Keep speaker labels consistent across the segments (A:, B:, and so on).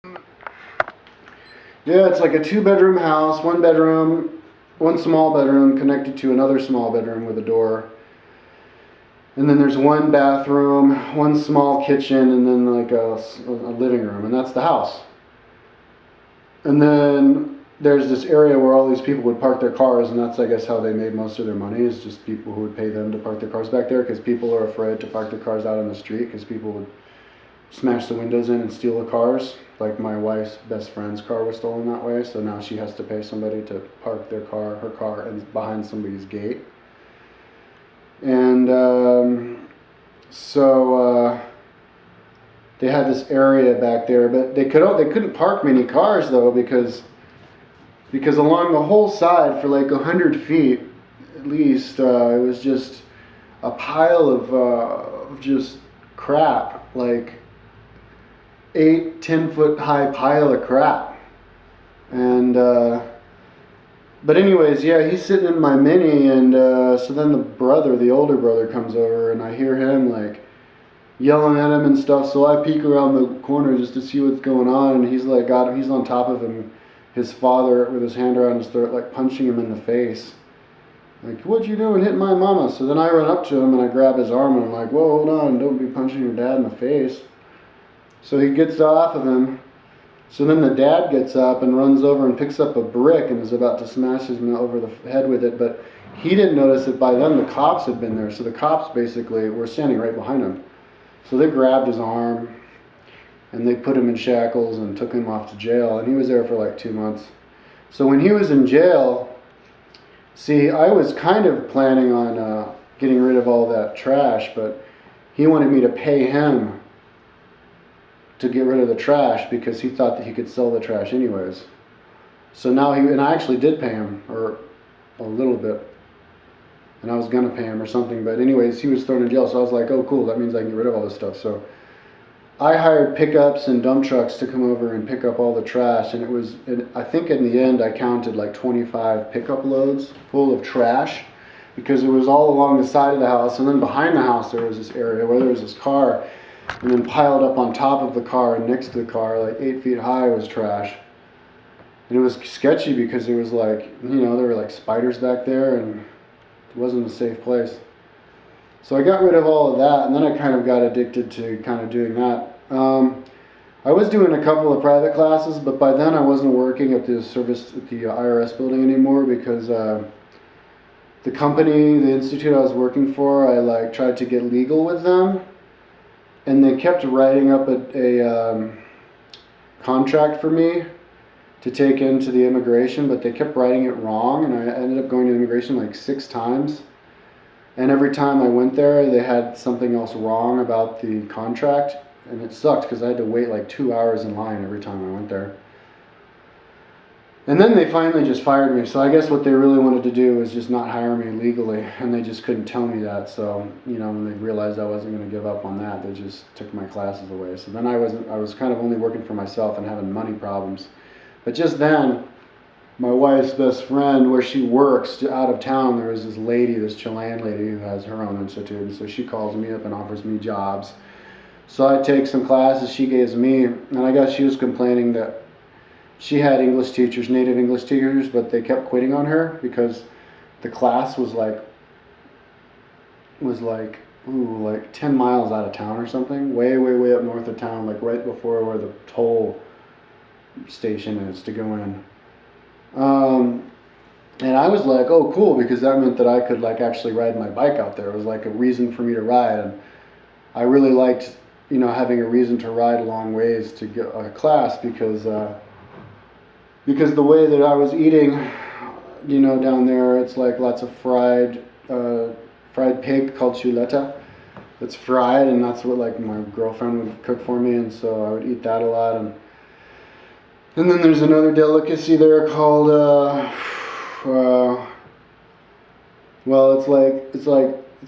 A: Yeah, it's like a two-bedroom house, one bedroom, one small bedroom connected to another small bedroom with a door. And then there's one bathroom, one small kitchen, and then like a living room, and that's the house. And then there's this area where all these people would park their cars, and that's, I guess, how they made most of their money, is just people who would pay them to park their cars back there, because people are afraid to park their cars out on the street, because people would smash the windows in and steal the cars. Like my wife's best friend's car was stolen that way, so now she has to pay somebody to park her car, behind somebody's gate. And so they had this area back there, but they couldn't park many cars though, because along the whole side for like 100 feet at least, it was just a pile of just crap, like 8-10 foot high pile of crap. And but anyways, yeah, he's sitting in my Mini, and so then the older brother comes over, and I hear him like yelling at him and stuff. So I peek around the corner just to see what's going on, and he's on top of him, his father, with his hand around his throat, like punching him in the face. Like, what you doing hitting my mama? So then I run up to him and I grab his arm and I'm like, whoa, hold on, don't be punching your dad in the face. So he gets off of him. So then the dad gets up and runs over and picks up a brick and is about to smash him over the head with it, but he didn't notice that by then the cops had been there. So the cops basically were standing right behind him. So they grabbed his arm and they put him in shackles and took him off to jail, and he was there for like 2 months. So when he was in jail, see, I was kind of planning on getting rid of all that trash, but he wanted me to pay him to get rid of the trash because he thought that he could sell the trash anyways. So now and I actually did pay him, or a little bit, and I was gonna pay him or something, but anyways, he was thrown in jail, so I was like, oh cool, that means I can get rid of all this stuff. So I hired pickups and dump trucks to come over and pick up all the trash, and I think in the end I counted like 25 pickup loads full of trash, because it was all along the side of the house, and then behind the house there was this area where there was this car, and then piled up on top of the car and next to the car, like 8 feet high, was trash. And it was sketchy because there was like, there were like spiders back there, and it wasn't a safe place. So I got rid of all of that, and then I kind of got addicted to kind of doing that. I was doing a couple of private classes, but by then I wasn't working at the IRS building anymore, because the company, the institute I was working for, I like tried to get legal with them, and they kept writing up a contract for me to take into the immigration, but they kept writing it wrong, and I ended up going to immigration like 6 times. And every time I went there, they had something else wrong about the contract, and it sucked because I had to wait like 2 hours in line every time I went there. And then they finally just fired me. So I guess what they really wanted to do was just not hire me legally, and they just couldn't tell me that. So, when they realized I wasn't going to give up on that, they just took my classes away. So then I was kind of only working for myself and having money problems. But just then, my wife's best friend, where she works out of town, there was this Chilean lady who has her own institute, and so she calls me up and offers me jobs. So I take some classes she gives me, and I guess she was complaining that she had English teachers, native English teachers, but they kept quitting on her because the class was like 10 miles out of town or something, way up north of town, like right before where the toll station is to go in. And I was like, oh cool, because that meant that I could like actually ride my bike out there. It was like a reason for me to ride, and I really liked having a reason to ride a long ways to get a class, because the way that I was eating, down there, it's like lots of fried pig called chuleta. It's fried, and that's what like my girlfriend would cook for me, and so I would eat that a lot. And then there's another delicacy there called well, it's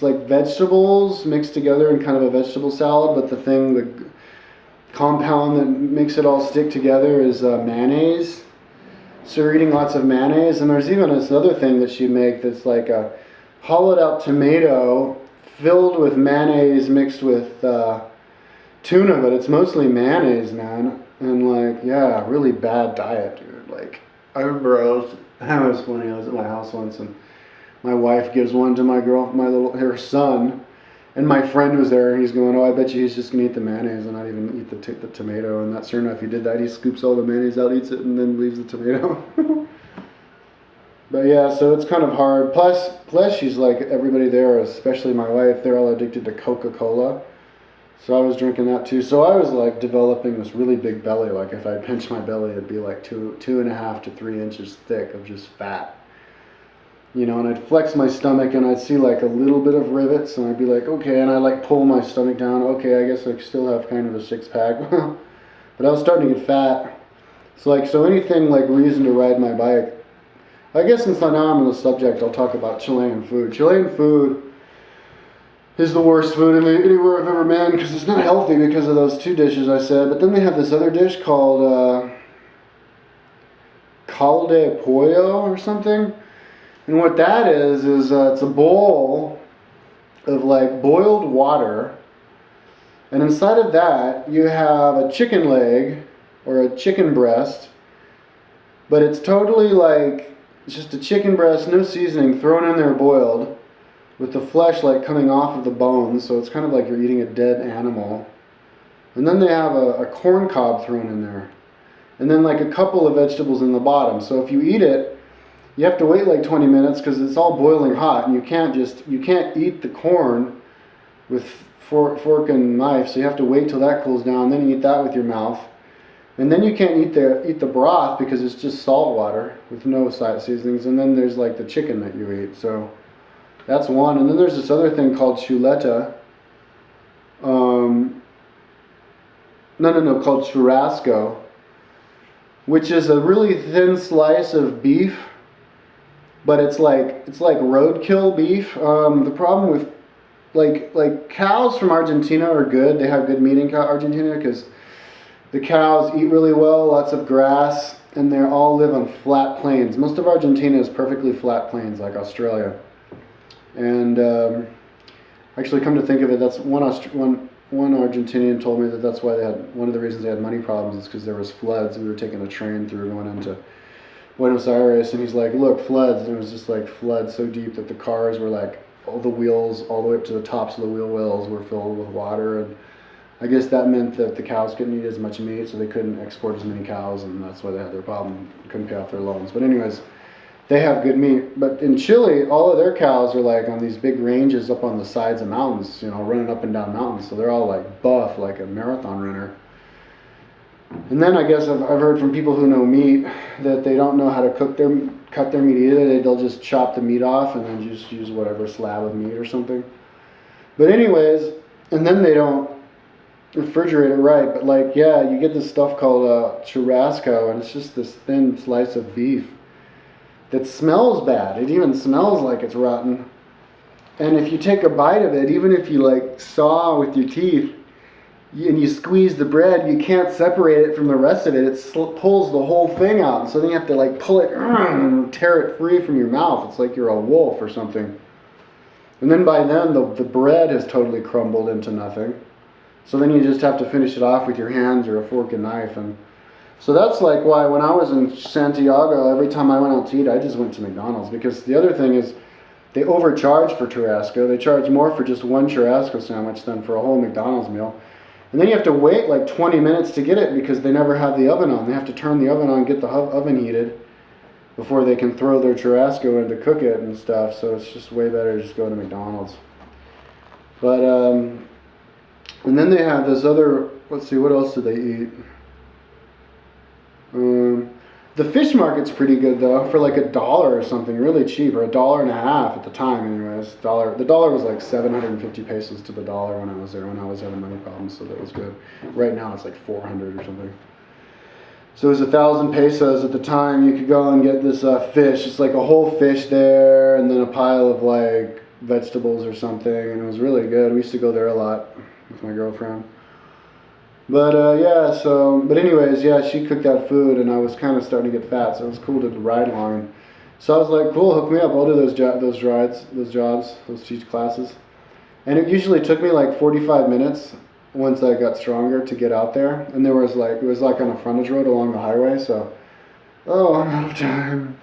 A: like vegetables mixed together in kind of a vegetable salad, but the compound that makes it all stick together is mayonnaise. So you're eating lots of mayonnaise, and there's even this other thing that she makes that's like a hollowed out tomato filled with mayonnaise mixed with tuna, but it's mostly mayonnaise, man. And like, yeah, really bad diet, dude. Like, I remember that was funny. I was at my house once, and my wife gives one to her son, and my friend was there, and he's going, "Oh, I bet you he's just gonna eat the mayonnaise and not even eat the tomato." And that, sure enough, he did that. He scoops all the mayonnaise out, eats it, and then leaves the tomato. But yeah, so it's kind of hard. Plus, she's like everybody there, especially my wife. They're all addicted to Coca-Cola. So I was drinking that too. So I was like developing this really big belly. Like if I pinched my belly, it'd be like 2.5 to 3 inches thick of just fat. You know, and I'd flex my stomach and I'd see like a little bit of rivets, and I'd be like, okay, and I'd like pull my stomach down. Okay, I guess I still have kind of a six pack. But I was starting to get fat. So anything like reason to ride my bike. I guess since now I'm on the subject, I'll talk about Chilean food. Chilean food is the worst food anywhere I've ever been because it's not healthy because of those two dishes I said. But then they have this other dish called caldo de pollo or something. And what that is it's a bowl of like boiled water. And inside of that, you have a chicken leg or a chicken breast. But it's totally like just a chicken breast, no seasoning, thrown in there boiled, with the flesh like coming off of the bones, so it's kind of like you're eating a dead animal. And then they have a corn cob thrown in there. And then like a couple of vegetables in the bottom. So if you eat it, you have to wait like 20 minutes because it's all boiling hot, and you can't eat the corn with fork and knife, so you have to wait till that cools down, then you eat that with your mouth. And then you can't eat the broth because it's just salt water with no side seasonings. And then there's like the chicken that you eat. So that's one. And then there's this other thing called chuleta. Called churrasco, which is a really thin slice of beef, but it's like roadkill beef. The problem with like cows from Argentina are good. They have good meat in Argentina because the cows eat really well, lots of grass, and they all live on flat plains. Most of Argentina is perfectly flat plains, like Australia. And actually, come to think of it, that's one Argentinian told me that's why one of the reasons they had money problems is because there was floods. We were taking a train through going into Buenos Aires, and he's like, look, floods, and it was just like floods so deep that the cars were like, all the wheels, all the way up to the tops of the wheel wells were filled with water, and I guess that meant that the cows couldn't eat as much meat, so they couldn't export as many cows, and that's why they had their problem, couldn't pay off their loans. But anyways, they have good meat. But in Chile, all of their cows are like on these big ranges up on the sides of mountains, you know, running up and down mountains. So they're all like buff, like a marathon runner. And then I guess I've heard from people who know meat that they don't know how to cut their meat either. They'll just chop the meat off and then just use whatever slab of meat or something. But anyways, and then they don't refrigerate it right. But like, yeah, you get this stuff called churrasco, and it's just this thin slice of beef that smells bad. It even smells like it's rotten. And if you take a bite of it, even if you like saw with your teeth and you squeeze the bread, you can't separate it from the rest of it. It pulls the whole thing out. So then you have to like pull it and tear it free from your mouth. It's like you're a wolf or something. And then by then the bread has totally crumbled into nothing. So then you just have to finish it off with your hands or a fork and knife. And so that's like why when I was in Santiago, every time I went out to eat, I just went to McDonald's. Because the other thing is, they overcharge for churrasco. They charge more for just one churrasco sandwich than for a whole McDonald's meal. And then you have to wait like 20 minutes to get it because they never have the oven on. They have to turn the oven on, get the oven heated before they can throw their churrasco in to cook it and stuff. So it's just way better to just go to McDonald's. But, and then they have this other, let's see, what else do they eat? The fish market's pretty good though, for like $1 or something, really cheap, or $1.50 at the time, anyways. The dollar was like 750 pesos to the dollar when I was there, when I was having money problems, so that was good. Right now it's like 400 or something. So it was 1,000 pesos at the time. You could go and get this fish. It's like a whole fish there, and then a pile of like vegetables or something, and it was really good. We used to go there a lot with my girlfriend. But yeah, but anyways, yeah, she cooked that food, and I was kind of starting to get fat, so it was cool to ride along. So I was like, cool, hook me up. I'll do those jobs, those teach classes. And it usually took me like 45 minutes, once I got stronger to get out there. And there was like, it was like on a frontage road along the highway, so, oh, I'm out of time.